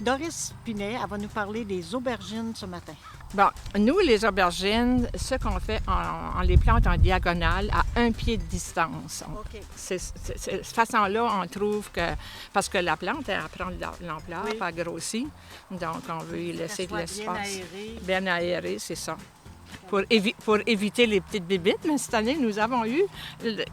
Doris Pinet, elle va nous parler des aubergines ce matin. Bon, nous, les aubergines, ce qu'on fait, on les plante en diagonale à 1 pied de distance. OK. Cette façon-là, on trouve que... Parce que la plante, elle prend de l'ampleur, Oui. elle grossit. Donc, on veut y laisser de Bien l'espace. aérée. Bien aéré, c'est ça. Pour éviter les petites bébites. Mais cette année, nous avons eu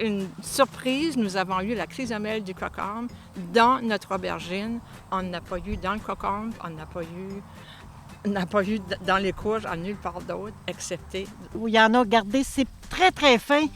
une surprise. Nous avons eu la chrysomèle du cocombe dans notre aubergine. On n'a pas eu dans le cocombe, on n'a pas eu dans les courges, en nulle part d'autre, excepté... Où il y en a, regardez, c'est très, très fin.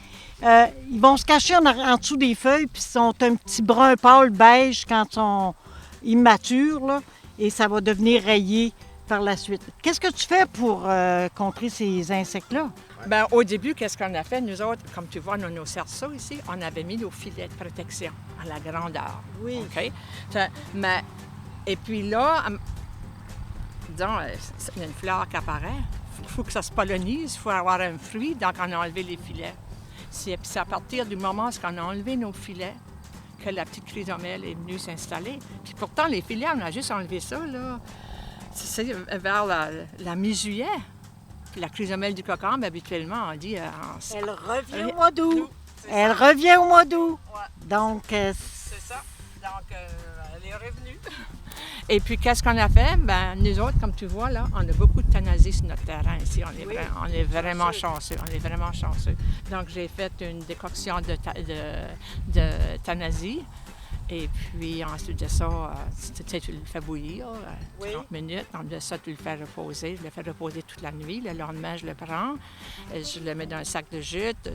Ils vont se cacher en dessous des feuilles, puis ils sont un petit brun pâle beige quand ils sont immatures, là, et ça va devenir rayé par la suite. Qu'est-ce que tu fais pour contrer ces insectes-là? Bien, au début, qu'est-ce qu'on a fait? Nous autres, comme tu vois, nos cerceaux ici, on avait mis nos filets de protection à la grandeur. Oui. OK? Mais, et puis là, disons, il y a une fleur qui apparaît. Il faut que ça se pollinise, il faut avoir un fruit, donc on a enlevé les filets. C'est à partir du moment où on a enlevé nos filets que la petite chrysomèle est venue s'installer. Puis pourtant, les filets, on a juste enlevé ça, là. C'est vers la mi-juillet. Puis la chrysomèle du cocombe, habituellement, on dit... Elle revient au mois d'août. Elle revient au mois d'août. Donc, c'est ça. Donc, elle est revenue. Et puis, qu'est-ce qu'on a fait? Bien, nous autres, comme tu vois, là, on a beaucoup de thanasie sur notre terrain ici. On est vraiment chanceux. On est vraiment chanceux. Donc, j'ai fait une décoction de thanasie. Et puis, ensuite de ça, tu le fais bouillir 30 minutes. Ensuite de ça, tu le fais reposer. Je le fais reposer toute la nuit. Le lendemain, je le prends. Je le mets dans un sac de jute.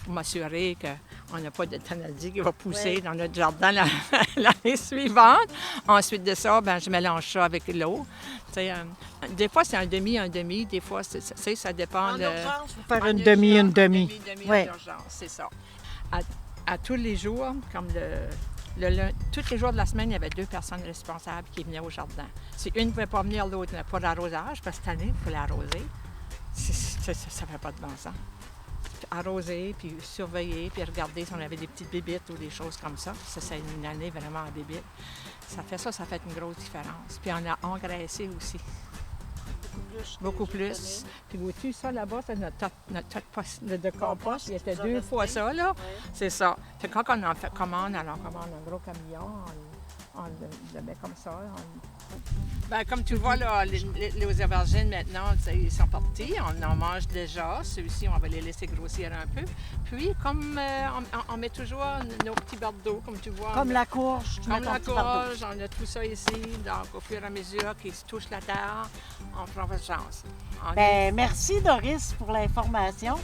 Pour m'assurer qu'on n'a pas de thanasie qui va pousser dans notre jardin l'année suivante. Ensuite de ça, bien, je mélange ça avec l'eau. Des fois, c'est un demi. Des fois, ça dépend. En urgence, il faut faire une demi. En urgence, c'est ça. À tous les jours, comme tous les jours de la semaine, il y avait 2 personnes responsables qui venaient au jardin. Si une ne pouvait pas venir, l'autre n'a pas d'arrosage, parce que cette année, il faut l'arroser. Ça ne fait pas de bon sens. Arroser, puis surveiller, puis regarder si on avait des petites bébites ou des choses comme ça. Ça, c'est une année vraiment à bébites. Ça fait une grosse différence. Puis on a engraissé aussi. Beaucoup plus. Puis vois-tu, ça là-bas, c'est notre tas de compost. Il y était 2 fois ça, là. Oui. C'est ça. Fait que quand on en fait commande, alors on commande un gros camion, on le met comme ça. Bien, comme tu vois, là, les aubergines, maintenant, ils sont partis. On en mange déjà. Ceux-ci, on va les laisser grossir un peu. Puis, comme on met toujours nos petits barres d'eau, comme tu vois. Comme la courge. Comme la courge, on a tout ça ici. Donc, au fur et à mesure qu'ils se touchent la terre, on prend votre chance. Bien, merci, Doris, pour l'information.